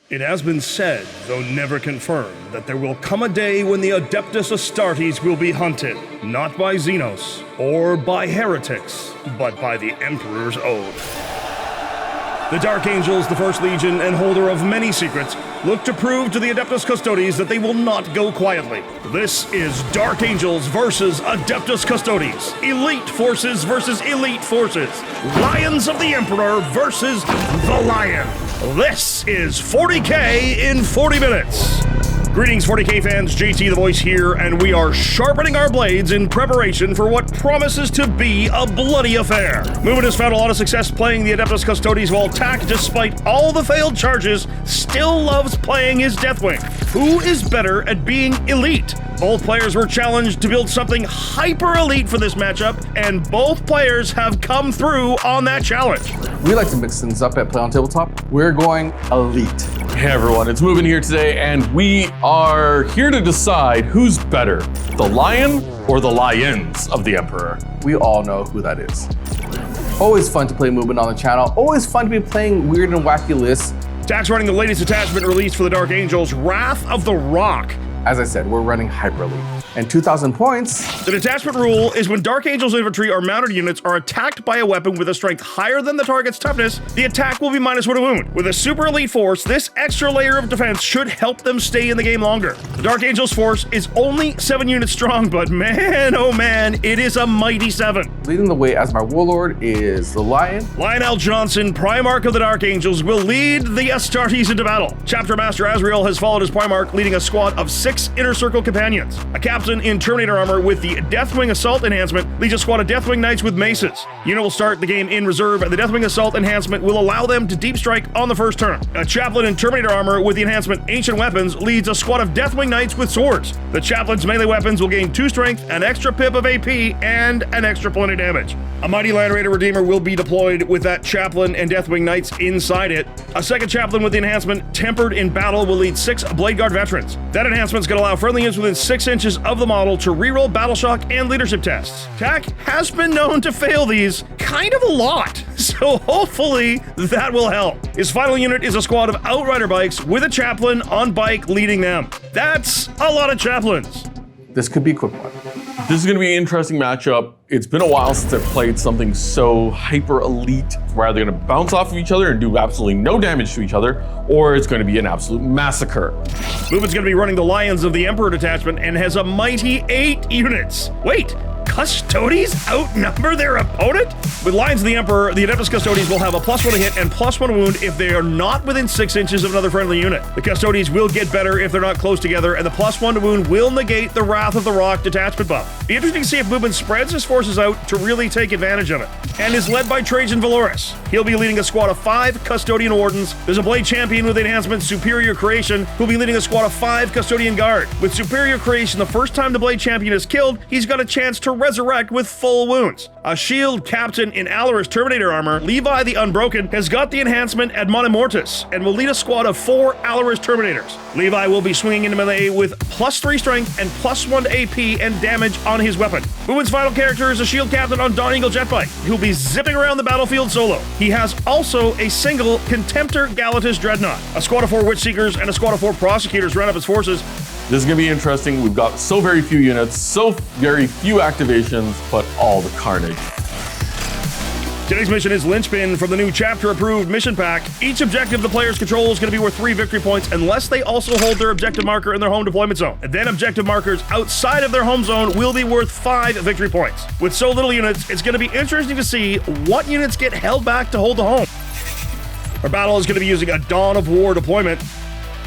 It has been said, though never confirmed, that there will come a day when the Adeptus Astartes will be hunted, not by Xenos or by heretics, but by the Emperor's oath. The Dark Angels, the First Legion, and holder of many secrets, look to prove to the Adeptus Custodes that they will not go quietly. This is Dark Angels versus Adeptus Custodes. Elite forces versus elite forces. Lions of the Emperor versus the Lion. This is 40K in 40 minutes. Greetings 40K fans, JT the Voice here, and we are sharpening our blades in preparation for what promises to be a bloody affair. Mubin has found a lot of success playing the Adeptus Custodes, while Tak, despite all the failed charges, still loves playing his Deathwing. Who is better at being elite? Both players were challenged to build something hyper-elite for this matchup, and both players have come through on that challenge. We like to mix things up at Play on Tabletop. We're going elite. Hey everyone, it's Mubin here today, and we are here to decide who's better, the Lion or the Lions of the Emperor. We all know who that is. Always fun to play Mubin on the channel. Always fun to be playing weird and wacky lists. Tak's running the latest detachment release for the Dark Angels, Wrath of the Rock. As I said, we're running hyper elite. And 2,000 points. The detachment rule is when Dark Angels infantry or mounted units are attacked by a weapon with a strength higher than the target's toughness, the attack will be -1 a wound. With a super elite force, this extra layer of defense should help them stay in the game longer. The Dark Angels force is only 7 units strong, but man, oh man, it is a mighty 7. Leading the way as my warlord is the Lion. Lionel Jonson, Primarch of the Dark Angels, will lead the Astartes into battle. Chapter Master Azrael has followed as Primarch, leading a squad of 6 Inner Circle companions. A captain in Terminator armor with the Deathwing Assault enhancement leads a squad of Deathwing Knights with maces. Unit will start the game in reserve, and the Deathwing Assault enhancement will allow them to deep strike on the first turn. A Chaplain in Terminator armor with the enhancement Ancient Weapons leads a squad of Deathwing Knights with swords. The Chaplain's melee weapons will gain 2 strength, an extra pip of AP, and an extra point of damage. A mighty Landraider Redeemer will be deployed with that Chaplain and Deathwing Knights inside it. A second Chaplain with the enhancement Tempered in Battle will lead 6 Bladeguard Veterans. That enhancement's going to allow friendly units within 6 inches of the model to reroll battle shock and leadership tests. Tak has been known to fail these kind of a lot, so hopefully that will help. His final unit is a squad of Outrider bikes with a Chaplain on bike leading them. That's a lot of Chaplains. This could be a quick one. This is going to be an interesting matchup. It's been a while since I've played something so hyper elite where they're going to bounce off of each other and do absolutely no damage to each other, or it's going to be an absolute massacre. Mubin's going to be running the Lions of the Emperor detachment and has a mighty 8 units. Wait, Custodes outnumber their opponent? With Lions of the Emperor, the Adeptus Custodes will have a +1 to hit and +1 wound if they are not within 6 inches of another friendly unit. The Custodes will get better if they're not close together, and the +1 to wound will negate the Wrath of the Rock detachment buff. Be interesting to see if Mubin spreads his forces out to really take advantage of it. And is led by Trajan Valoris. He'll be leading a squad of 5 Custodian Wardens. There's a Blade Champion with the enhancement Superior Creation, who'll be leading a squad of 5 Custodian Guard. With Superior Creation, the first time the Blade Champion is killed, he's got a chance to resurrect with full wounds. A Shield Captain in Alaris Terminator armor, Levi the Unbroken, has got the enhancement Admon Immortus and will lead a squad of 4 Alaris Terminators. Levi will be swinging into melee with +3 strength and +1 to AP and damage on his weapon. Mubin's final character is a Shield Captain on Dawn Eagle Jetbike, who'll be zipping around the battlefield solo. He has also a single Contemptor Galatus Dreadnought. A squad of 4 Witch Seekers and a squad of 4 Prosecutors round up his forces. This is going to be interesting. We've got so very few units, so very few activations, but all the carnage. Today's mission is Linchpin from the new chapter-approved mission pack. Each objective the players control is going to be worth 3 victory points unless they also hold their objective marker in their home deployment zone. And then objective markers outside of their home zone will be worth 5 victory points. With so little units, it's going to be interesting to see what units get held back to hold the home. Our battle is going to be using a Dawn of War deployment.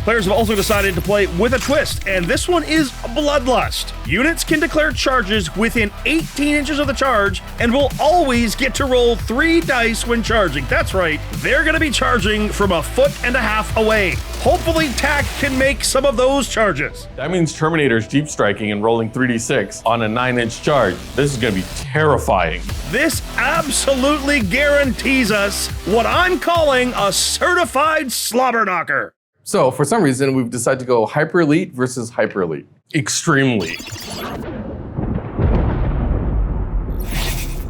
Players have also decided to play with a twist, and this one is Bloodlust. Units can declare charges within 18 inches of the charge and will always get to roll 3 dice when charging. That's right, they're going to be charging from 1.5 feet away. Hopefully Tak can make some of those charges. That means Terminator's deep striking and rolling 3d6 on a 9-inch charge. This is going to be terrifying. This absolutely guarantees us what I'm calling a certified slobber knocker. So for some reason, we've decided to go hyper elite versus hyper elite. Extremely.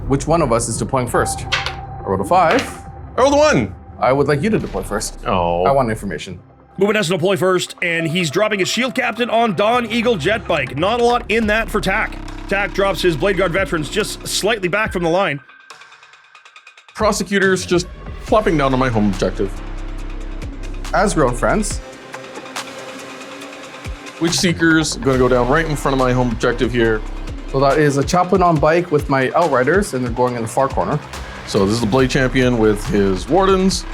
Which one of us is deploying first? I rolled a 5. I rolled a 1. I would like you to deploy first. Oh. I want information. Mubin has to deploy first, and he's dropping his shield captain on Dawn Eagle jet bike. Not a lot in that for Tak. Tak drops his Bladeguard Veterans just slightly back from the line. Prosecutors just plopping down on my home objective. Azrael and friends. Witch Seekers gonna go down right in front of my home objective here. So that is a Chaplain on bike with my Outriders, and they're going in the far corner. So this is the Blade Champion with his Wardens.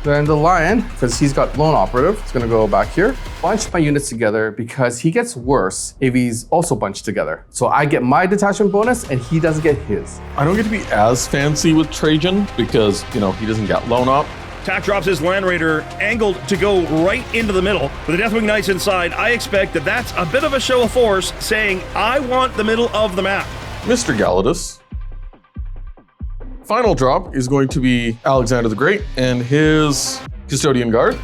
Then the Lion, because he's got Lone Operative, is gonna go back here. Bunch my units together because he gets worse if he's also bunched together. So I get my detachment bonus and he doesn't get his. I don't get to be as fancy with Trajan because, you know, he doesn't get Lone Op. Tak drops his Landraider, angled to go right into the middle. With the Deathwing Knights inside, I expect that that's a bit of a show of force, saying, I want the middle of the map. Mr. Galladus. Final drop is going to be Alexander the Great and his Custodian Guard.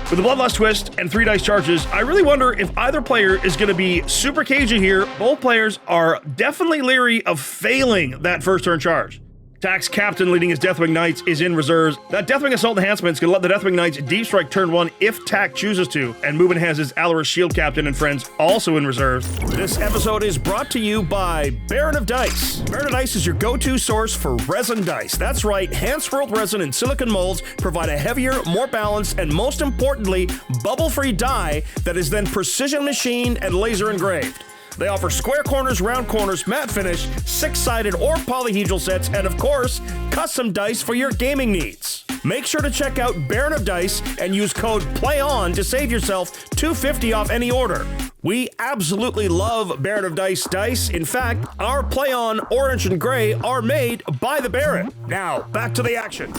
With the Bloodlust twist and 3 dice charges, I really wonder if either player is going to be super cagey here. Both players are definitely leery of failing that first turn charge. Tak's captain leading his Deathwing Knights is in reserves. That Deathwing Assault enhancement is going to let the Deathwing Knights deep strike turn 1 if Tak chooses to, and Mubin has his Alaris Shield Captain and friends also in reserves. This episode is brought to you by Baron of Dice. Baron of Dice is your go-to source for resin dice. That's right, hand-swirled resin and silicone molds provide a heavier, more balanced, and most importantly, bubble-free die that is then precision machined and laser engraved. They offer square corners, round corners, matte finish, 6-sided or polyhedral sets, and of course, custom dice for your gaming needs. Make sure to check out Baron of Dice and use code PLAYON to save yourself $2.50 off any order. We absolutely love Baron of Dice dice. In fact, our Play On Orange and Gray are made by the Baron. Now, back to the action.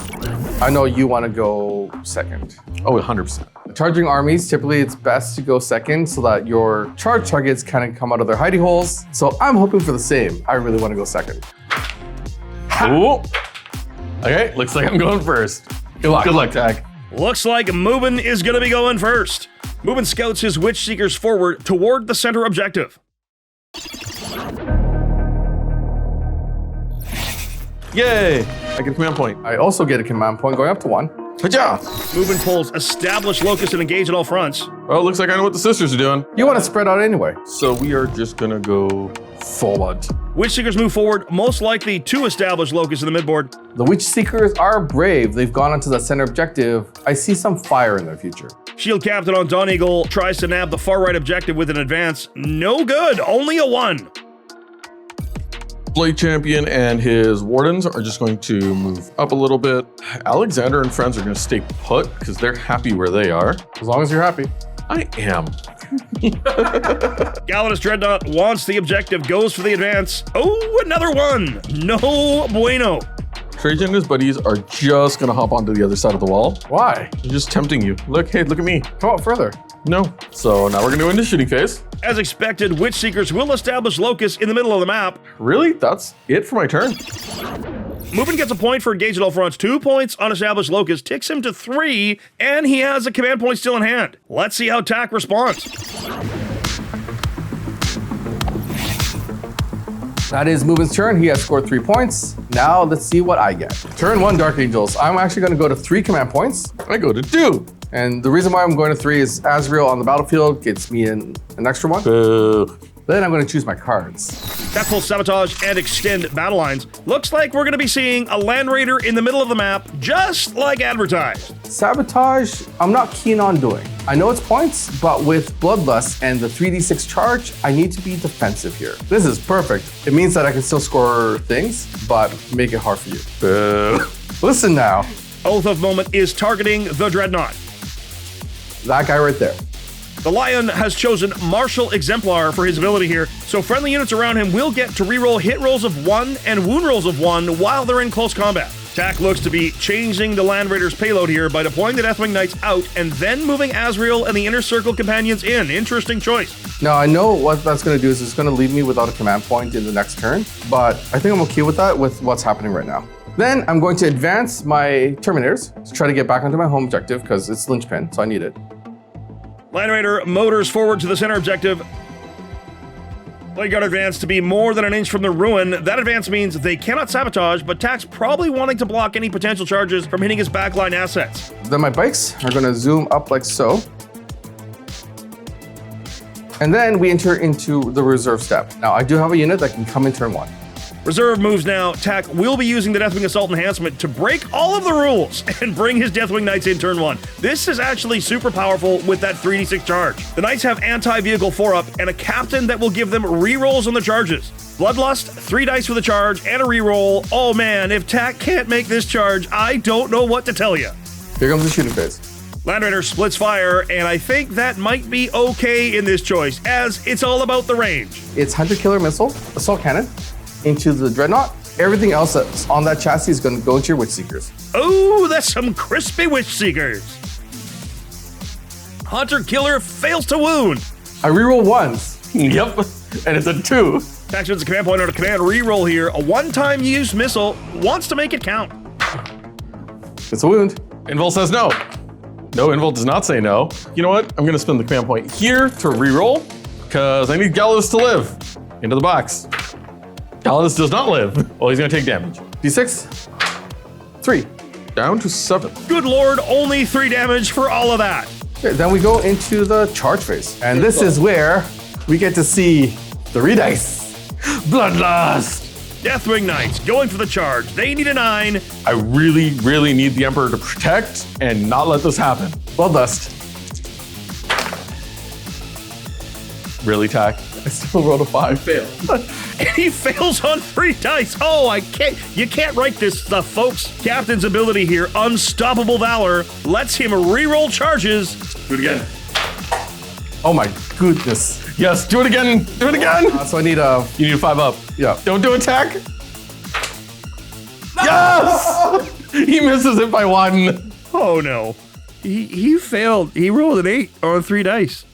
I know you want to go second. Oh, 100%. Charging armies, typically it's best to go second so that your charge targets kind of come out of their hidey holes. So I'm hoping for the same. I really want to go second. Ooh. Okay, looks like I'm going first. Good luck, Tak. Looks like Mubin is going to be going first. Mubin scouts his Witch Seekers forward toward the center objective. Yay! I get a command point. I also get a command point going up to 1. Haja! Mubin pulls Establish Locust and engage at all fronts. Oh, looks like I know what the sisters are doing. You want to spread out anyway. So we are just gonna go forward. Witch Seekers move forward, most likely to establish Locust in the midboard. The Witch Seekers are brave. They've gone onto the center objective. I see some fire in their future. Shield Captain on Dawn Eagle tries to nab the far right objective with an advance. No good, only a 1. Blade Champion and his Wardens are just going to move up a little bit. Alexander and friends are gonna stay put because they're happy where they are. As long as you're happy. I am. Galladus Dreadnought wants the objective, goes for the advance. Oh, another 1. No bueno. Trajan and his buddies are just gonna hop onto the other side of the wall. Why? They're just tempting you. Look, hey, look at me. Come out further. No. So now we're gonna go into shooting phase. As expected, Witch Seekers will establish Locust in the middle of the map. Really? That's it for my turn? Mubin gets a point for engage at all fronts, 2 points on established Locust, ticks him to 3, and he has a command point still in hand. Let's see how Tak responds. That is Mubin's turn. He has scored 3 points. Now let's see what I get. Turn 1, Dark Angels. I'm actually going to go to 3 command points. I go to 2. And the reason why I'm going to 3 is Azrael on the battlefield gets me an extra 1. Boo. Then I'm going to choose my cards. That pulls Sabotage and extend battle lines. Looks like we're going to be seeing a Landraider in the middle of the map, just like advertised. Sabotage, I'm not keen on doing. I know it's points, but with Bloodlust and the 3d6 charge, I need to be defensive here. This is perfect. It means that I can still score things, but make it hard for you. Boo. Listen now. Oath of Moment is targeting the Dreadnought. That guy right there. The Lion has chosen Martial Exemplar for his ability here, so friendly units around him will get to reroll hit rolls of 1 and wound rolls of 1 while they're in close combat. Tak looks to be changing the Landraider's payload here by deploying the Deathwing Knights out and then moving Azrael and the Inner Circle companions in. Interesting choice. Now, I know what that's going to do is it's going to leave me without a command point in the next turn, but I think I'm okay with that with what's happening right now. Then I'm going to advance my Terminators to try to get back onto my home objective because it's linchpin, so I need it. Landraider motors forward to the center objective. Bladeguard advance to be more than an inch from the ruin. That advance means they cannot sabotage, but Tak's probably wanting to block any potential charges from hitting his backline assets. Then my bikes are gonna zoom up like so. And then we enter into the reserve step. Now I do have a unit that can come in turn 1. Reserve moves now. Tak will be using the Deathwing Assault enhancement to break all of the rules and bring his Deathwing Knights in turn 1. This is actually super powerful with that 3d6 charge. The Knights have anti-vehicle 4-up and a captain that will give them rerolls on the charges. Bloodlust, 3 dice for the charge and a reroll. Oh man, if Tak can't make this charge, I don't know what to tell you. Here comes the shooting phase. Landraider splits fire, and I think that might be okay in this choice, as it's all about the range. It's Hunter Killer Missile, Assault Cannon, into the Dreadnought. Everything else that's on that chassis is going to go into your Witch Seekers. Oh, that's some crispy Witch Seekers. Hunter Killer fails to wound. I reroll ones. Yep, and it's a 2. Tak spends a command point on a command reroll here. A one-time use missile wants to make it count. It's a wound. Invul says no. No, Invul does not say no. You know what? I'm gonna spend the command point here to reroll, because I need Galladus to live. Into the box. Galladus does not live. Well, he's gonna take damage. D6. 3. Down to 7. Good lord, only 3 damage for all of that. Okay, then we go into the charge phase. And this is where we get to see the redice. Bloodlust! Deathwing Knights going for the charge. They need a 9. I really, really need the Emperor to protect and not let this happen. Bloodlust. Really, Tak? I still rolled a 5. Fail. And he fails on 3 dice. Oh, I can't. You can't write this stuff, folks. Captain's ability here, Unstoppable Valor, lets him reroll charges. Do it again. Oh my goodness. Yes, do it again. Do it again. So I need a... You need a 5 up. Yeah. Don't do attack. Yes! He misses it by 1. Oh no. He failed. He rolled an 8 on 3 dice.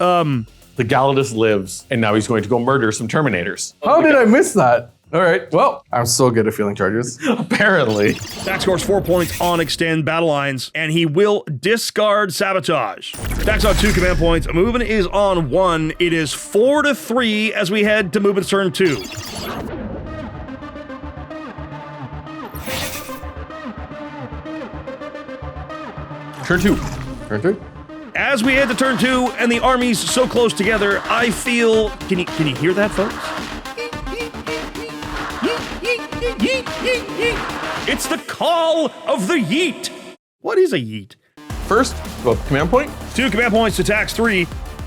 The Galladus lives, and now he's going to go murder some Terminators. How did I miss that? All right, well, I'm so good at feeling charges. Apparently. Tak scores 4 points on Extend Battle Lines, and he will discard Sabotage. Tak's on 2 command points. Mubin is on 1. It is 4-3 as we head to Mubin's turn 2. Turn 2. Turn 2. As we head to turn 2 and the armies so close together, I feel... Can you hear that, folks? It's the call of the yeet. What is a yeet? First, go up command point. 2 command points to Tak's 3.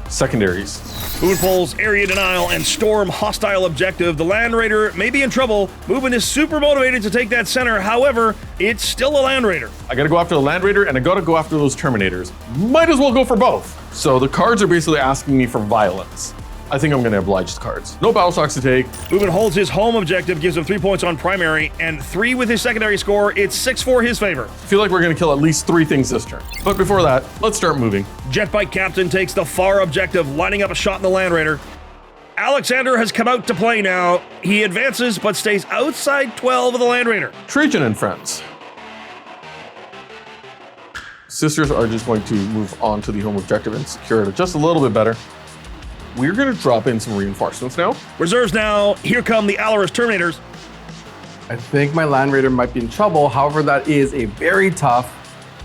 Secondaries. Mubin pulls area denial and storm hostile objective. The Landraider may be in trouble. Mubin is super motivated to take that center. However, it's still a Landraider. I gotta go after the Landraider, and I gotta go after those Terminators. Might as well go for both. So the cards are basically asking me for violence. I think I'm gonna oblige the cards. No battle stocks to take. Mubin holds his home objective, gives him 3 points on primary, and 3 with his secondary score. It's 6 for his favor. I feel like we're gonna kill at least 3 things this turn. But before that, let's start moving. Jetbike Captain takes the far objective, lining up a shot in the Landraider. Alexander has come out to play now. He advances, but stays outside 12 of the Landraider. Trajan and friends. Sisters are just going to move on to the home objective and secure it just a little bit better. We're gonna drop in some reinforcements now. Reserves now. Here come the Alaris Terminators. I think my Land Raider might be in trouble. However, that is a very tough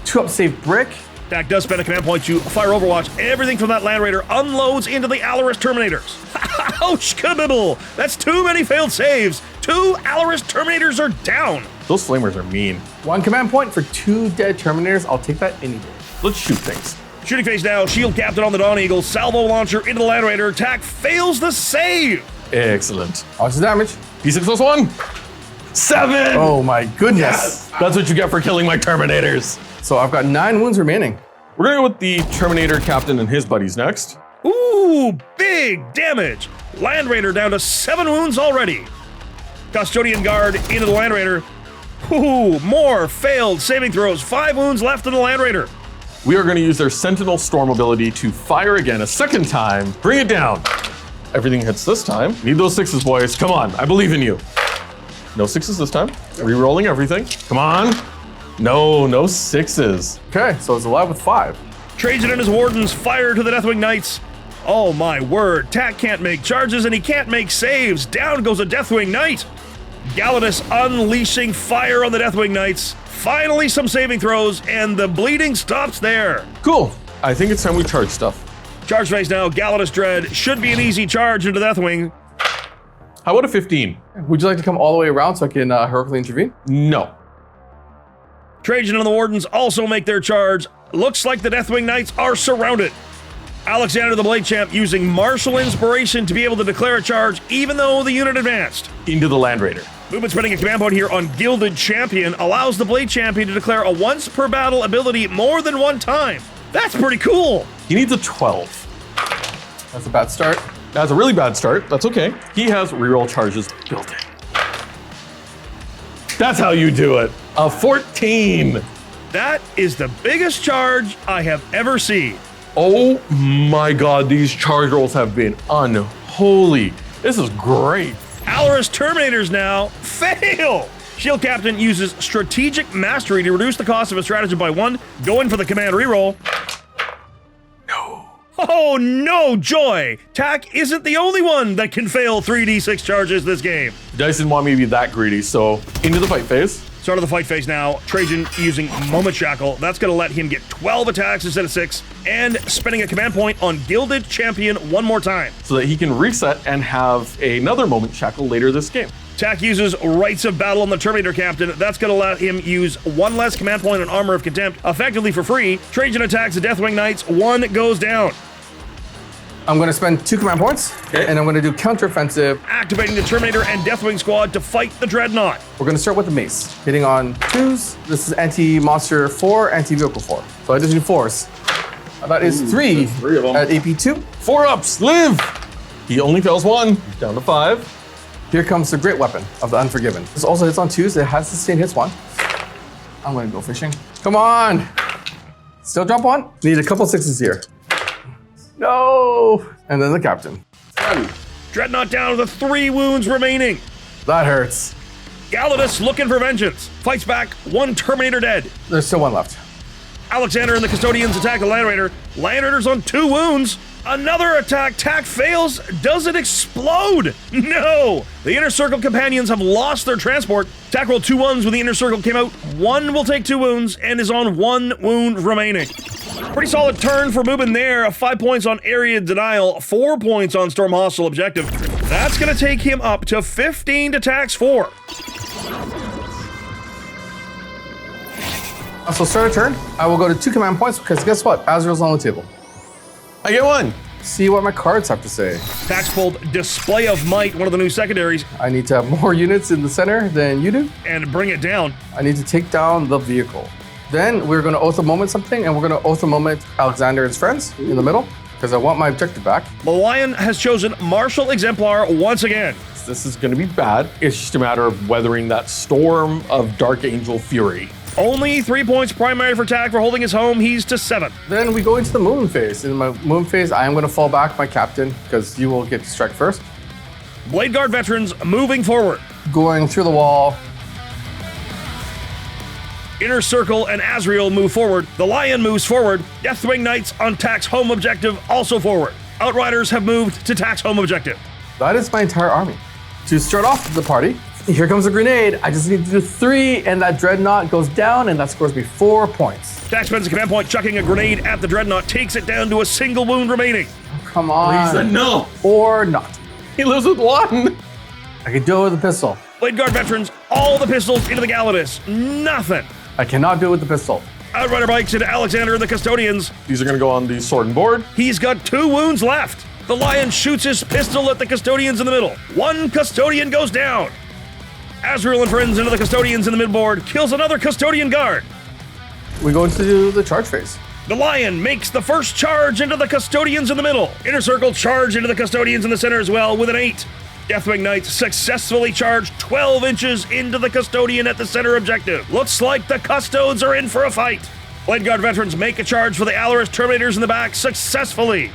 2-up save brick. Tak does spend a command point to fire Overwatch. Everything from that Landraider unloads into the Alaris Terminators. Ouch, kabibble! That's too many failed saves. 2 Alaris Terminators are down. Those flamers are mean. 1 command point for 2 dead Terminators. I'll take that any day. Let's shoot things. Shooting phase now. Shield Captain on the Dawn Eagle. Salvo launcher into the Landraider. Tak fails the save. Excellent. What's the damage? D6 plus 1. 7! Oh my goodness. Yes! That's what you get for killing my Terminators. So I've got 9 wounds remaining. We're gonna go with the Terminator Captain and his buddies next. Ooh, big damage. Landraider down to 7 wounds already. Custodian Guard into the Landraider. Ooh, more failed saving throws. 5 wounds left in the Landraider. We are gonna use their Sentinel Storm ability to fire again a second time. Bring it down. Everything hits this time. Need those 6s, boys. Come on, I believe in you. No 6s this time. Rerolling everything. Come on. No 6s. Okay, so it's alive with 5. Trajan and his wardens fire to the Deathwing Knights. Oh my word, Tak can't make charges and he can't make saves. Down goes a Deathwing Knight. Galladus unleashing fire on the Deathwing Knights. Finally some saving throws, and the bleeding stops there. Cool. I think it's time we charge stuff. Charge phase now, Galladus Dread. Should be an easy charge into Deathwing. How about a 15? Would you like to come all the way around so I can heroically intervene? No. Trajan and the Wardens also make their charge. Looks like the Deathwing Knights are surrounded. Alexander the Blade Champ using martial inspiration to be able to declare a charge even though the unit advanced. Into the Landraider. Movement spending a command point here on Gilded Champion allows the Blade Champion to declare a once per battle ability more than one time. That's pretty cool. He needs a 12. That's a bad start. That's a really bad start. That's okay. He has reroll charges built in. That's how you do it. A 14. That is the biggest charge I have ever seen. Oh my god, these charge rolls have been unholy. This is great. Alorus Terminators now fail. Shield Captain uses Strategic Mastery to reduce the cost of a stratagem by 1, going for the command reroll. No. Oh no, joy! Tak isn't the only one that can fail 3d6 charges this game. Dice didn't want me to be that greedy, so into the fight phase. Start of the fight phase now. Trajan using Moment Shackle. That's going to let him get 12 attacks instead of 6. And spending a command point on Gilded Champion one more time. So that he can reset and have another moment shackle later this game. Tak uses Rites of Battle on the Terminator Captain. That's going to let him use one less command point on Armour of Contempt, effectively for free. Trajan attacks the Deathwing Knights. 1 goes down. I'm going to spend 2 command points, and I'm going to do counteroffensive. Activating the Terminator and Deathwing Squad to fight the Dreadnought. We're going to start with the mace, hitting on 2s. This is anti-monster 4, anti-vehicle 4. So I just do 4s. That is 3 of them. at AP 2. 4 ups, live! He only fails 1. He's down to 5. Here comes the great weapon of the Unforgiven. This also hits on 2s. It has sustained hits 1. I'm going to go fishing. Come on! Still drop 1. Need a couple 6s here. No! And then the captain. Dreadnought down with 3 wounds remaining. That hurts. Galladus looking for vengeance. Fights back, 1 Terminator dead. There's still 1 left. Alexander and the Custodians attack the Landraider. Landraider's on 2 wounds. Another attack. Tak fails. Does it explode? No! The Inner Circle companions have lost their transport. Tak rolled 2 1s when the Inner Circle came out. 1 will take 2 wounds and is on 1 wound remaining. Pretty solid turn for Mubin there. 5 points on Area Denial, 4 points on Storm Hostile Objective. That's going to take him up to 15 to Tak's 4. So start a turn. I will go to 2 command points because guess what? Azrael's on the table. I get 1. See what my cards have to say. Tak's pulled Display of Might, one of the new secondaries, I need to have more units in the center than you do. and bring it down. I need to take down the vehicle. Then we're going to Oath of Moment something, and we're going to Oath of Moment Alexander and his friends in the middle, because I want my objective back. The Lion has chosen Martial Exemplar once again. This is going to be bad. It's just a matter of weathering that storm of Dark Angel Fury. Only 3 points primary for Tak for holding his home. He's to 7. Then we go into the Moon phase. In my Moon phase, I am going to fall back my captain, because you will get to strike first. Bladeguard Veterans moving forward. Going through the wall. Inner Circle and Azrael move forward. The Lion moves forward. Deathwing Knights on Tak's home objective also forward. Outriders have moved to Tak's home objective. That is my entire army. To start off the party, here comes a grenade. I just need to do 3, and that Dreadnought goes down, and that scores me 4 points. Tak spends a command point chucking a grenade at the Dreadnought, takes it down to a single wound remaining. Come on. no. Or not. He lives with 1. I can do it with a pistol. Bladeguard Veterans, all the pistols into the Galladus. Nothing. I cannot do it with the pistol. Outrider bikes into Alexander and the Custodians. These are going to go on the sword and board. He's got 2 wounds left. The Lion shoots his pistol at the Custodians in the middle. 1 Custodian goes down. Azrael and friends into the Custodians in the midboard, kills another Custodian guard. We go into the charge phase. The Lion makes the first charge into the Custodians in the middle. Inner Circle charge into the Custodians in the center as well with an 8. Deathwing Knights successfully charge 12 inches into the Custodian at the center objective. Looks like the Custodes are in for a fight. Bladeguard Veterans make a charge for the Alorus Terminators in the back successfully.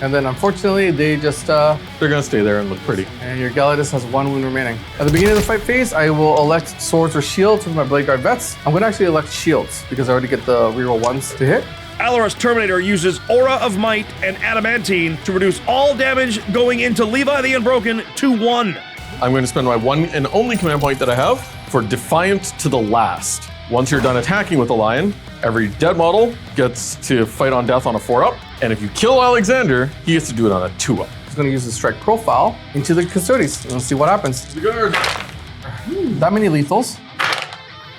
And then unfortunately, they just, They're going to stay there and look pretty. and your Galladus has 1 wound remaining. At the beginning of the fight phase, I will elect swords or shields with my Bladeguard Vets. I'm going to actually elect shields because I already get the reroll 1s to hit. Alaris Terminator uses Aura of Might and Adamantine to reduce all damage going into Levi the Unbroken to 1. I'm going to spend my one and only command point that I have for Defiant to the last. Once you're done attacking with the Lion, every dead model gets to fight on death on a 4-up, and if you kill Alexander, he gets to do it on a 2-up. He's gonna use the strike profile into the Custodes. Let's see what happens. Good. That many lethals.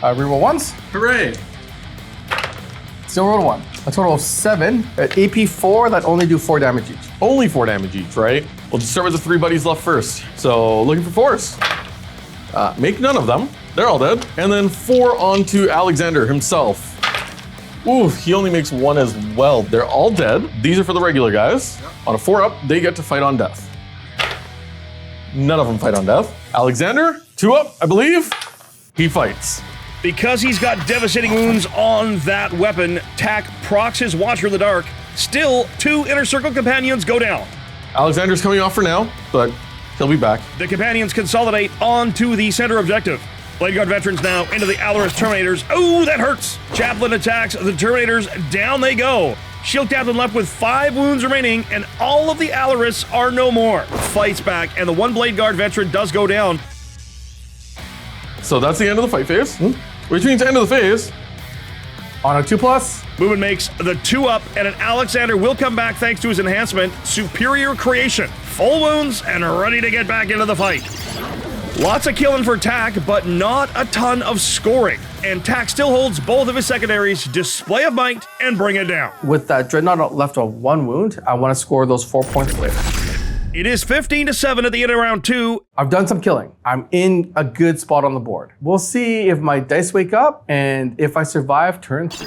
Reroll ones. Hooray! Still roll 1. A total of 7. At AP 4, that only do 4 damage each. Only 4 damage each, right? We'll just start with the 3 buddies left first. So looking for 4s. Make none of them. They're all dead. And then 4 onto Alexander himself. Ooh, he only makes 1 as well. They're all dead. These are for the regular guys. On a 4-up, they get to fight on death. None of them fight on death. Alexander, 2-up, I believe. He fights. Because he's got devastating wounds on that weapon, Tak procs his Watcher in the Dark. Still, 2 Inner Circle companions go down. Alexander's coming off for now, but he'll be back. The companions consolidate onto the center objective. Bladeguard Veterans now into the Alaris Terminators. Oh, that hurts! Chaplain attacks the Terminators. Down they go. Shield Captain left with 5 wounds remaining, and all of the Alaris are no more. Fights back, and the one Bladeguard Veteran does go down. So that's the end of the fight phase, which means end of the phase. On a 2+. Mubin makes the 2-up, and an Alexander will come back thanks to his enhancement, Superior Creation. Full wounds and ready to get back into the fight. Lots of killing for Tak, but not a ton of scoring. And Tak still holds both of his secondaries, Display of Might, and Bring It Down. With that Dreadnought left of 1 wound, I want to score those 4 points later. It is 15-7 at the end of round 2. I've done some killing. I'm in a good spot on the board. We'll see if my dice wake up and if I survive turn 3.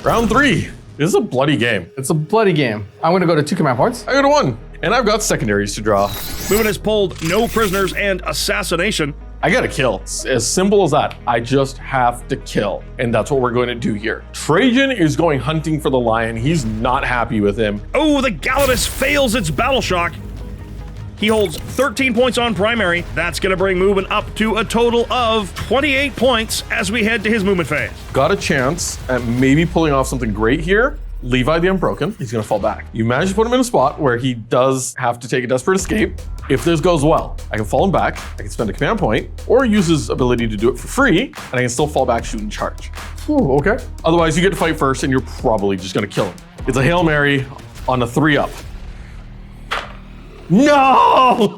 Round 3. This is a bloody game. It's a bloody game. I'm going to go to 2 command points. I got a 1, and I've got secondaries to draw. Mubin has pulled no prisoners and assassination. I gotta kill. It's as simple as that. I just have to kill. And that's what we're going to do here. Trajan is going hunting for the Lion. He's not happy with him. Oh, the Galatus fails its battle shock. He holds 13 points on primary. That's going to bring Mubin up to a total of 28 points as we head to his movement phase. Got a chance at maybe pulling off something great here. Levi the Unbroken, he's gonna fall back. You manage to put him in a spot where he does have to take a desperate escape. If this goes well, I can fall him back, I can spend a command point, or use his ability to do it for free, and I can still fall back, shoot, and charge. Ooh, okay. Otherwise, you get to fight first, and you're probably just gonna kill him. It's a Hail Mary on a 3-up. No!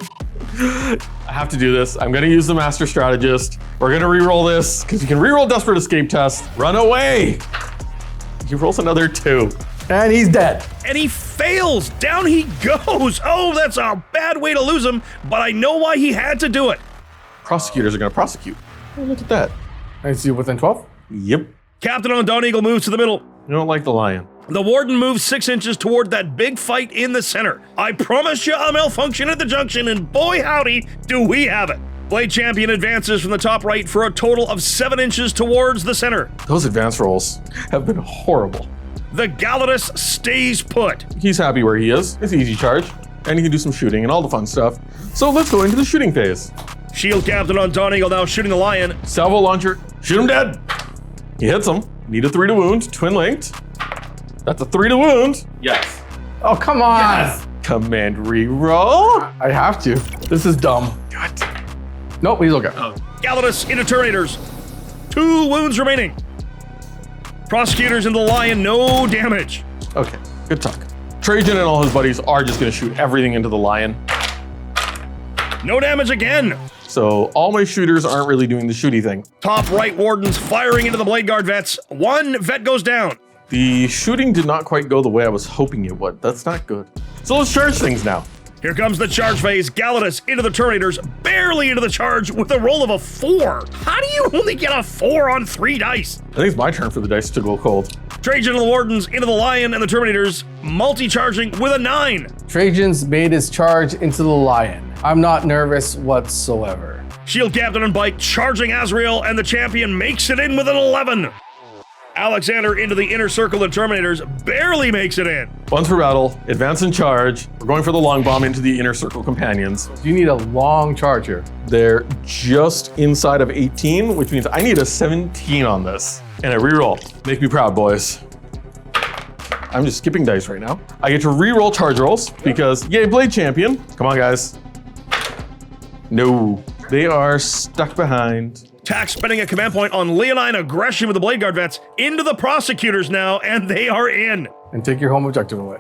I have to do this. I'm gonna use the Master Strategist. We're gonna reroll this, because you can reroll Desperate Escape Test. Run away! He rolls another 2. And he's dead. And he fails. Down he goes. Oh, that's a bad way to lose him, but I know why he had to do it. Prosecutors are going to prosecute. Oh, look at that. I see you within 12. Yep. Captain on Dawn Eagle moves to the middle. You don't like the Lion. The Warden moves 6 inches toward that big fight in the center. I promise you a malfunction at the junction, and boy howdy, do we have it. Blade Champion advances from the top right for a total of 7 inches towards the center. Those advance rolls have been horrible. The Galatus stays put. He's happy where he is. It's easy charge, and he can do some shooting and all the fun stuff. So let's go into the shooting phase. Shield Captain on Dawn Eagle now shooting the Lion. Salvo launcher, shoot him dead. He hits him. Need a 3 to wound, twin linked. That's a 3 to wound. Yes. Oh, come on. Yes. Command reroll. I have to. This is dumb. Do it. Nope, he's okay. Oh. Galatus into Terminators. 2 wounds remaining. Prosecutors into the Lion, no damage. Okay, good talk. Trajan and all his buddies are just gonna shoot everything into the Lion. No damage again. So all my shooters aren't really doing the shooty thing. Top right Wardens firing into the Bladeguard Vets. 1 vet goes down. The shooting did not quite go the way I was hoping it would. That's not good. So let's charge things now. Here comes the charge phase. Galatus into the Terminators, barely into the charge with a roll of a 4. How do you only get a 4 on 3 dice? I think it's my turn for the dice to go cold. Trajan and the Wardens into the Lion and the Terminators, multi-charging with a 9. Trajan's made his charge into the Lion. I'm not nervous whatsoever. Shield Captain and Bike charging Azrael, and the Champion makes it in with an 11. Alexander into the inner circle of Terminators, barely makes it in. Once for battle, advance and charge. We're going for the long bomb into the inner circle companions. You need a long charge here. They're just inside of 18, which means I need a 17 on this. And a reroll. Make me proud, boys. I'm just skipping dice right now. I get to reroll charge rolls because, yay, Blade Champion. Come on, guys. No, they are stuck behind. Tax spending a command point on Leonine aggression with the Bladeguard Vets into the Prosecutors now, and they are in. And take your home objective away.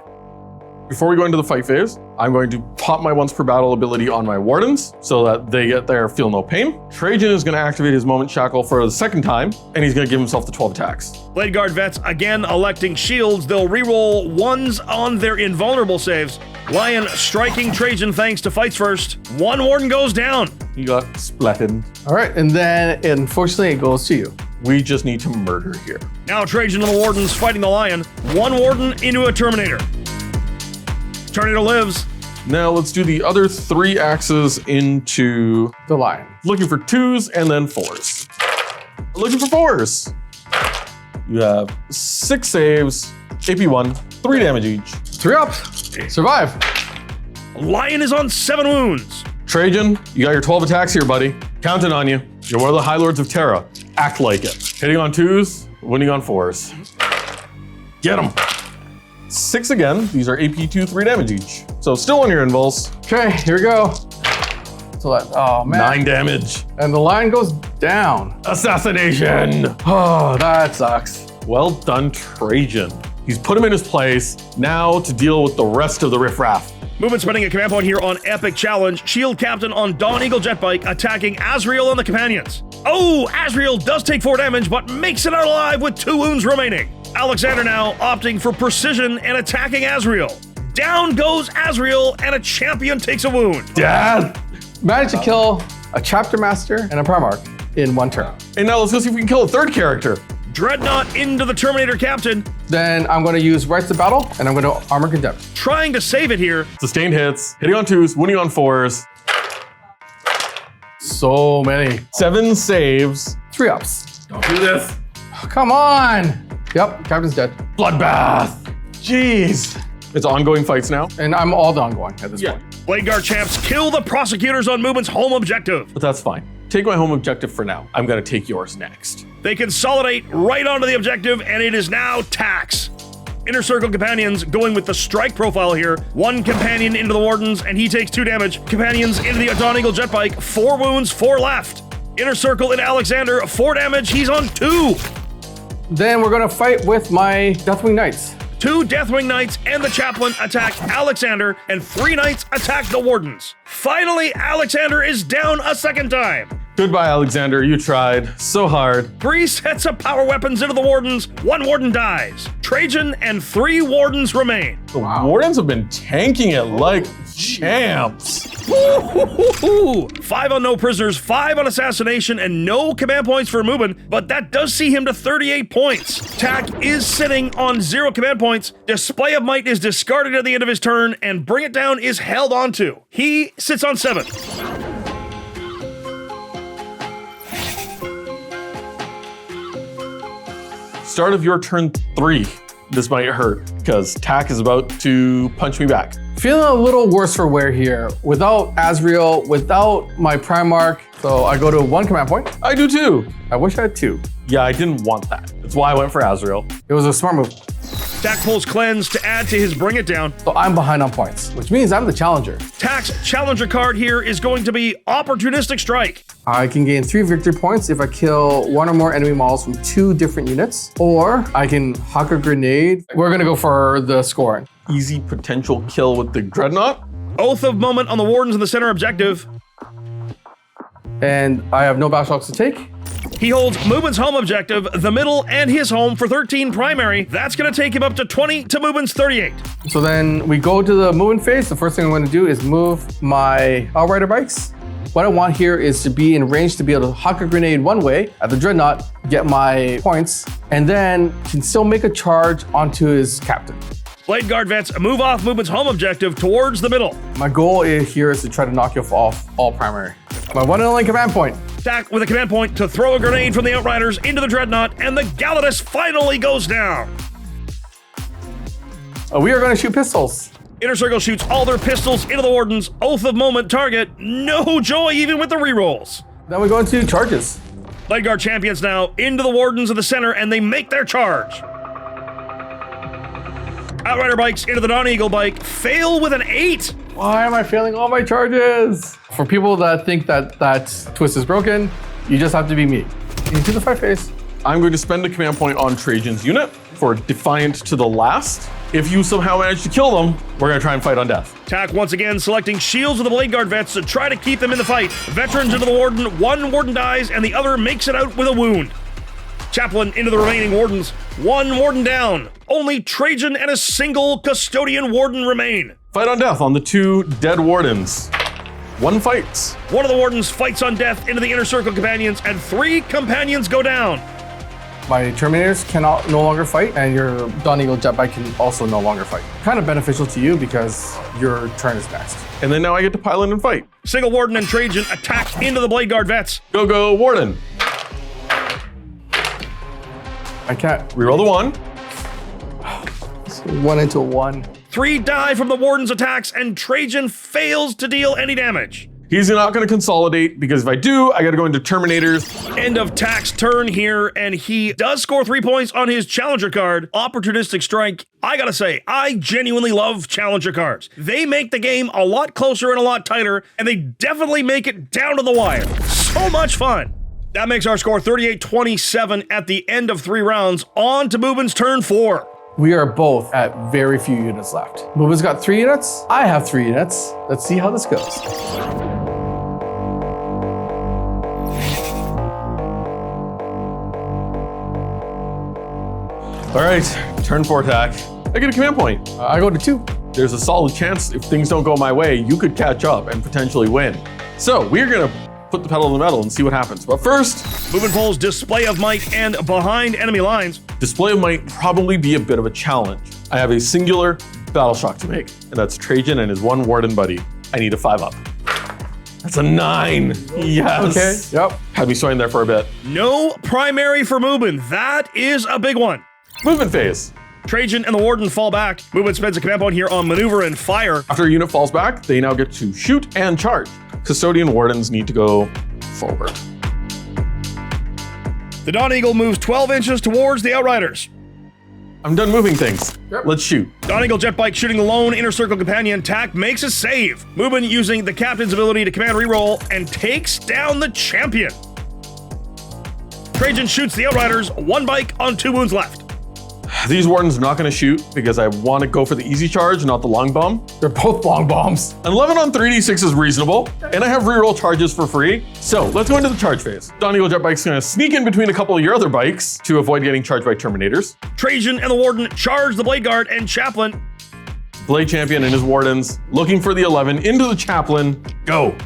Before we go into the fight phase, I'm going to pop my once per battle ability on my Wardens so that they get their feel no pain. Trajan is going to activate his moment shackle for the second time, and he's going to give himself the 12 attacks. Bladeguard Vets again electing shields. They'll reroll ones on their invulnerable saves. Lion striking Trajan thanks to fights first. One Warden goes down. He got splatted. All right, and then unfortunately it goes to you. We just need to murder here. Now Trajan and the Wardens fighting the Lion. One Warden into a Terminator. Terminator lives. Now let's do the other 3 axes into The Lion. looking for 2s and then 4s. Looking for 4s. You have 6 saves, AP 1, 3 damage each. 3 up. Survive. Lion is on 7 wounds. Trajan, you got your 12 attacks here, buddy. Counting on you. You're one of the High Lords of Terra. Act like it. Hitting on 2s, winning on 4s. Get him. 6 again. These are AP 2, 3 damage each. So still on your invuls. Okay, here we go. So that, oh man. 9 damage. And the Lion goes down. Assassination. Oh, that sucks. Well done, Trajan. He's put him in his place. Now to deal with the rest of the riffraff. Movement spending a command point here on Epic Challenge. Shield Captain on Dawn Eagle Jetbike attacking Azrael and the Companions. Oh, Azrael does take 4 damage, but makes it out alive with 2 wounds remaining. Alexander now opting for precision and attacking Azrael. Down goes Azrael, and a champion takes a wound. Dad! Managed to kill a Chapter Master and a Primarch in 1 turn. And now let's go see if we can kill a 3rd character. Dreadnought into the Terminator Captain, Then I'm going to use Rights of Battle, and I'm going to Armor Condemn. trying to save it here. Sustained hits, hitting on 2s, winning on 4s. So many. 7 saves. 3 ups. Don't do this. Come on. Yep, Captain's dead. Bloodbath. Jeez. It's ongoing fights now. And I'm all done going at this point. Bladeguard champs kill the Prosecutors on Movement's home objective. But that's fine. Take my home objective for now. I'm gonna take yours next. They consolidate right onto the objective, and it is now Tax. Inner Circle Companions going with the strike profile here. 1 companion into the Wardens, and he takes 2 damage. Companions into the Dawn Eagle Jetbike, 4 wounds, 4 left. Inner Circle into Alexander, 4 damage, he's on 2. Then we're going to fight with my Deathwing Knights. 2 Deathwing Knights and the Chaplain attack Alexander, and 3 Knights attack the Wardens. Finally, Alexander is down a second time. Goodbye, Alexander. You tried so hard. 3 sets of power weapons into the Wardens, 1 Warden dies. Trajan and 3 Wardens remain. The Wardens have been tanking it like champs. 5 on no prisoners, 5 on assassination, and no command points for Mubin, but that does see him to 38 points. Tak is sitting on 0 command points. Display of Might is discarded at the end of his turn, and Bring It Down is held onto. He sits on 7. Start of your turn 3. This might hurt because Tak is about to punch me back. Feeling a little worse for wear here. Without Azrael, without my Primarch. So I go to 1 command point. I do too. I wish I had 2. Yeah, I didn't want that. That's why I went for Azrael. It was a smart move. Tak pulls Cleanse to add to his Bring It Down. So I'm behind on points, which means I'm the challenger. Tak's challenger card here is going to be Opportunistic Strike. I can gain 3 victory points if I kill 1 or more enemy models from 2 different units, or I can huck a grenade. We're gonna go for the scoring. Easy potential kill with the Dreadnought. Oath of Moment on the Wardens in the center objective. And I have no battle shocks to take. He holds Mubin's home objective, the middle, and his home for 13 primary. That's going to take him up to 20 to Mubin's 38. So then we go to the moving phase. The first thing I'm going to do is move my Outrider bikes. What I want here is to be in range to be able to huck a grenade one way at the Dreadnought, get my points, and then can still make a charge onto his captain. Bladeguard Vets move off Mubin's home objective towards the middle. My goal here is to try to knock you off all primary. My one and only command point. Attack with a command point to throw a grenade from the Outriders into the Dreadnought, and the Galatus finally goes down. We are going to shoot pistols. Inner Circle shoots all their pistols into the Wardens. Oath of Moment target. No joy even with the rerolls. Then we go into charges. Bladeguard champions now into the Wardens of the center, and they make their charge. Outrider bikes into the Dawn Eagle bike. Fail with an 8. Why am I failing all my charges? For people that think that twist is broken, you just have to be me. Into the fight phase. I'm going to spend a command point on Trajan's unit for Defiant to the last. If you somehow manage to kill them, we're going to try and fight on death. Attack once again, selecting shields of the Bladeguard vets to try to keep them in the fight. Veterans into the Warden. One Warden dies, and the other makes it out with a wound. Chaplain into the remaining Wardens. One Warden down. Only Trajan and a single Custodian Warden remain. Fight on death on the 2 dead Wardens. One fights. One of the Wardens fights on death into the Inner Circle companions, and 3 companions go down. My Terminators cannot no longer fight, and your Dawn Eagle jet bike can also no longer fight. Kind of beneficial to you because your turn is next. And then now I get to pile in and fight. Single Warden and Trajan attack into the Bladeguard vets. Go, Warden. I can't. Reroll the 1. 1 into a 1. 3 die from the Warden's attacks, and Trajan fails to deal any damage. He's not going to consolidate, because if I do, I got to go into Terminators. End of Tack's turn here, and he does score 3 points on his Challenger card, Opportunistic Strike. I gotta say, I genuinely love Challenger cards. They make the game a lot closer and a lot tighter, and they definitely make it down to the wire. So much fun. That makes our score 38-27 at the end of 3 rounds. On to Mubin's turn 4. We are both at very few units left. Mubin's got 3 units. I have 3 units. Let's see how this goes. All right, turn 4 attack. I get a command point. I go to 2. There's a solid chance if things don't go my way, you could catch up and potentially win. So we're gonna put the pedal to the metal and see what happens. But first, Mubin pulls Display of Might and behind enemy lines. Display of Might probably be a bit of a challenge. I have a singular battle shock to make, and that's Trajan and his 1 Warden buddy. I need a 5 up. That's a 9. Yes. Okay. Yep. Had me sweating there for a bit. No primary for Mubin. That is a big one. Movement phase. Trajan and the Warden fall back. Mubin spends a command point here on Maneuver and Fire. After a unit falls back, they now get to shoot and charge. Custodian Wardens need to go forward. The Dawn Eagle moves 12 inches towards the Outriders. I'm done moving things. Yep. Let's shoot. Dawn Eagle jet bike shooting the lone Inner Circle companion. Tack makes a save. Mubin using the captain's ability to command reroll and takes down the champion. Trajan shoots the Outriders. 1 bike on 2 wounds left. These Wardens are not going to shoot because I want to go for the easy charge, not the long bomb. They're both long bombs. An 11 on 3d6 is reasonable, and I have reroll charges for free. So let's go into the charge phase. Dawn Eagle jet bike's going to sneak in between a couple of your other bikes to avoid getting charged by Terminators. Trajan and the Warden charge the Bladeguard and Chaplain. Blade Champion and his Wardens looking for the 11 into the Chaplain. Go.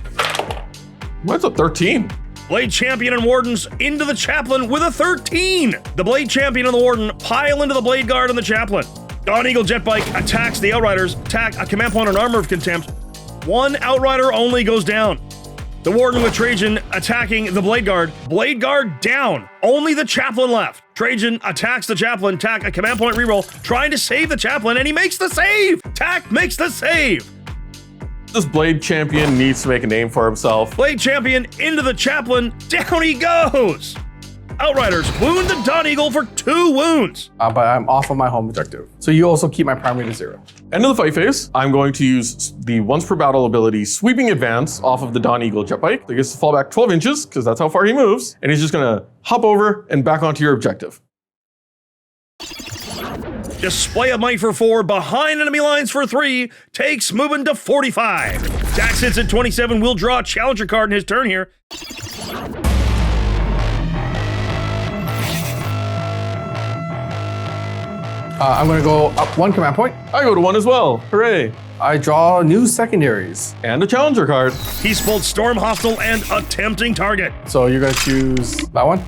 What's a 13? Blade Champion and Wardens into the Chaplain with a 13. The Blade Champion and the Warden pile into the Bladeguard and the Chaplain. Dawn Eagle jet bike attacks the Outriders. Attack a command point on Armor of Contempt. 1 Outrider only goes down. The Warden with Trajan attacking the Bladeguard. Bladeguard down. Only the Chaplain left. Trajan attacks the Chaplain. Tack a command point reroll, trying to save the Chaplain, and he makes the save. Tack makes the save. This Blade Champion needs to make a name for himself. Blade Champion into the Chaplain. Down he goes. Outriders wound the Dawn Eagle for 2 wounds. But I'm off of my home objective. So you also keep my primary to 0. End of the fight phase. I'm going to use the once per battle ability Sweeping Advance off of the Dawn Eagle jet bike. He gets to fall back 12 inches because that's how far he moves. And he's just going to hop over and back onto your objective. Display of Might for 4, behind enemy lines for 3, takes Mubin to 45. Tack sits at 27, will draw a Challenger card in his turn here. I'm gonna go up 1 command point. I go to 1 as well. Hooray. I draw new secondaries. And a Challenger card. He's pulled Storm Hostile and Attempting Target. So you're gonna choose that one?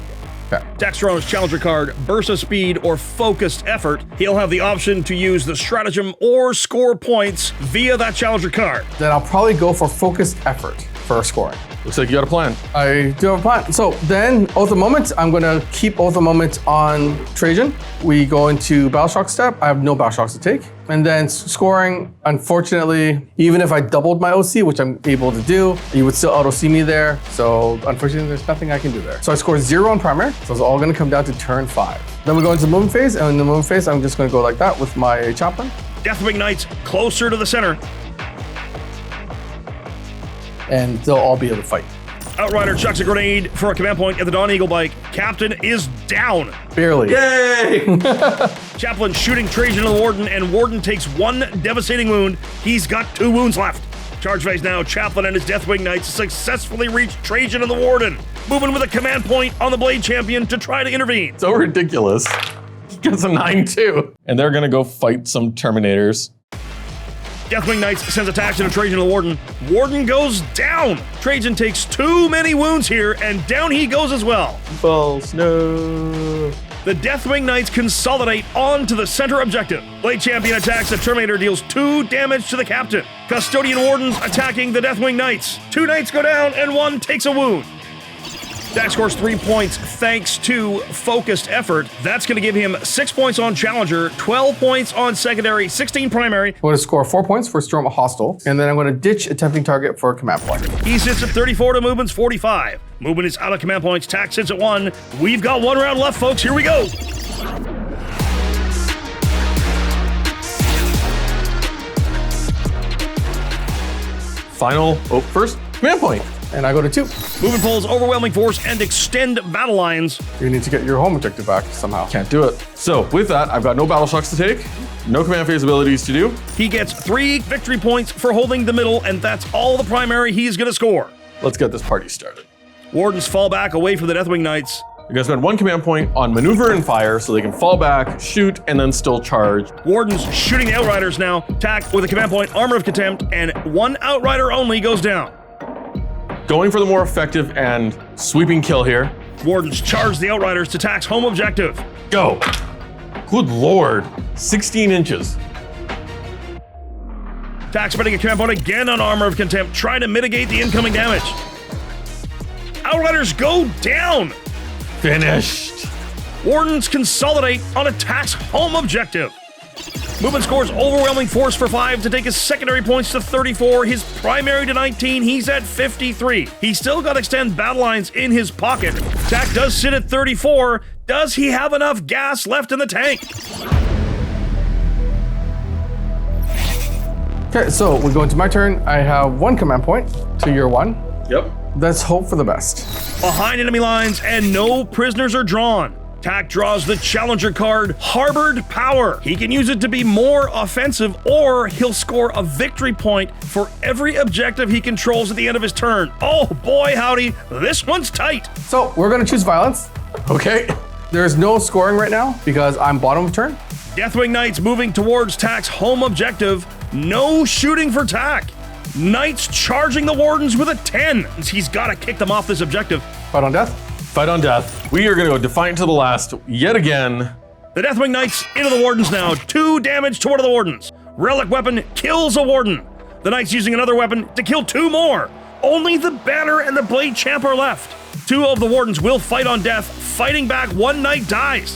Okay. Tack's drawn his Challenger card, Burst of Speed or Focused Effort. He'll have the option to use the Stratagem or score points via that Challenger card. Then I'll probably go for focused effort for scoring. Looks like you got a plan. I do have a plan. So then, Oath of Moment, I'm going to keep Oath of Moment on Trajan. We go into Battle Shock step. I have no Battle Shocks to take. And then scoring, unfortunately, even if I doubled my OC, which I'm able to do, you would still auto-see me there. So unfortunately, there's nothing I can do there. So I scored 0 on primary. So it's all going to come down to turn 5. Then we go into the movement phase. And in the movement phase, I'm just going to go like that with my Chaplain. Deathwing Knights closer to the center. And they'll all be able to fight. Outrider chucks a grenade for a command point at the Dawn Eagle bike. Captain is down. Barely. Yay! Chaplain shooting Trajan and the Warden, and Warden takes 1 devastating wound. He's got 2 wounds left. Charge phase now, Chaplain and his Deathwing Knights successfully reach Trajan and the Warden. Moving with a command point on the Blade Champion to try to intervene. So ridiculous. He gets a 9-2. And they're gonna go fight some Terminators. Deathwing Knights sends attacks into Trajan and the Warden. Warden goes down. Trajan takes too many wounds here, and down he goes as well. Balls, no. The Deathwing Knights consolidate onto the center objective. Blade Champion attacks the Terminator, deals 2 damage to the Captain. Custodian Wardens attacking the Deathwing Knights. 2 Knights go down, and 1 takes a wound. Dak scores 3 points thanks to focused effort. That's going to give him 6 points on Challenger, 12 points on Secondary, 16 Primary. I'm going to score 4 points for Storm Hostile, and then I'm going to ditch Attempting Target for a command point. He sits at 34 to Mubin's 45. Mubin is out of command points. Tak sits at 1. We've got 1 round left, folks. Here we go. Final, first command point. And I go to 2. Mubin pulls overwhelming force and extend battle lines. You need to get your home objective back somehow. Can't do it. So with that, I've got no battle shocks to take, no command phase abilities to do. He gets 3 victory points for holding the middle, and that's all the primary he's going to score. Let's get this party started. Wardens fall back away from the Deathwing Knights. You're gonna spend 1 command point on maneuver and fire so they can fall back, shoot, and then still charge. Wardens shooting the Outriders now. Tak with a command point, Armor of Contempt, and 1 Outrider only goes down. Going for the more effective and sweeping kill here. Wardens charge the Outriders to Tak's home objective. Go. Good lord. 16 inches. Tak spending a command point again on Armor of Contempt, trying to mitigate the incoming damage. Outriders go down. Finished. Wardens consolidate on Tak's home objective. Mubin scores overwhelming force for 5 to take his secondary points to 34, his primary to 19, he's at 53. He's still got extend battle lines in his pocket. Tak does sit at 34. Does he have enough gas left in the tank? Okay, so we go into my turn. I have 1 command point to your 1. Yep. Let's hope for the best. Behind enemy lines, and no prisoners are drawn. Tak draws the Challenger card, Harbored Power. He can use it to be more offensive, or he'll score a victory point for every objective he controls at the end of his turn. Oh boy, howdy, this one's tight. So we're going to choose violence. Okay. There's no scoring right now because I'm bottom of turn. Deathwing Knights moving towards Tak's home objective. No shooting for Tak. Knights charging the Wardens with a 10. He's got to kick them off this objective. Fight on death. Fight on death. We are gonna go Defiant to the last yet again. The Deathwing Knights into the Wardens now. 2 damage to one of the Wardens. Relic weapon kills a Warden. The Knights using another weapon to kill 2 more. Only the Banner and the Blade Champ are left. 2 of the Wardens will fight on death. Fighting back, 1 Knight dies.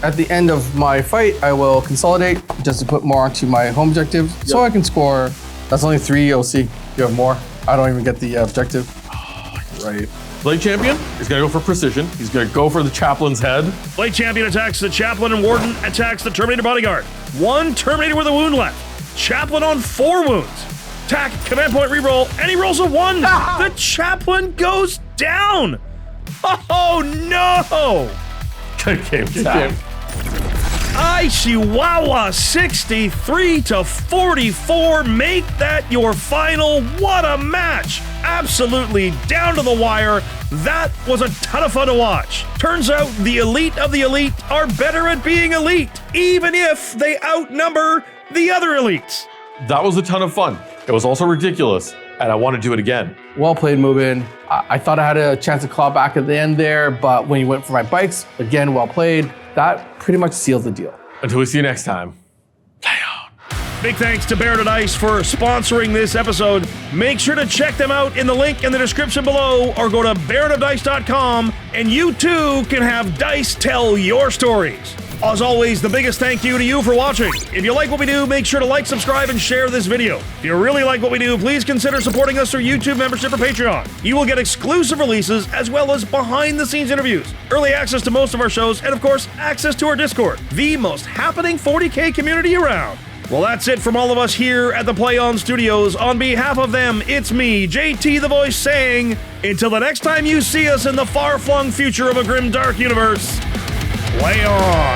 At the end of my fight, I will consolidate just to put more onto my home objective so I can score. That's only 3 OC. You have more. I don't even get the objective. Right. Blade Champion is gonna go for precision. He's gonna go for the Chaplain's head. Blade Champion attacks the Chaplain, and Warden attacks the Terminator Bodyguard. 1 Terminator with a wound left. Chaplain on 4 wounds. Tak, command point reroll, and he rolls a 1. The Chaplain goes down. Oh no! Good game, Tak. Chihuahua 63 to 44. Make that your final. What a match! Absolutely down to the wire. That was a ton of fun to watch. Turns out the elite of the elite are better at being elite, even if they outnumber the other elites. That was a ton of fun. It was also ridiculous, and I want to do it again. Well played, Mubin. I thought I had a chance to claw back at the end there, but when you went for my bikes, again, well played. That pretty much sealed the deal. Until we see you next time. Play on. Big thanks to Bear to Dice for sponsoring this episode. Make sure to check them out in the link in the description below, or go to bearofdice.com, and you too can have dice tell your stories. As always, the biggest thank you to you for watching. If you like what we do, make sure to like, subscribe, and share this video. If you really like what we do, please consider supporting us through YouTube membership or Patreon. You will get exclusive releases as well as behind-the-scenes interviews, early access to most of our shows, and of course, access to our Discord, the most happening 40K community around. Well, that's it from all of us here at the Play On Studios. On behalf of them, it's me, JT the Voice, saying, until the next time you see us in the far-flung future of a grim, dark universe, play on!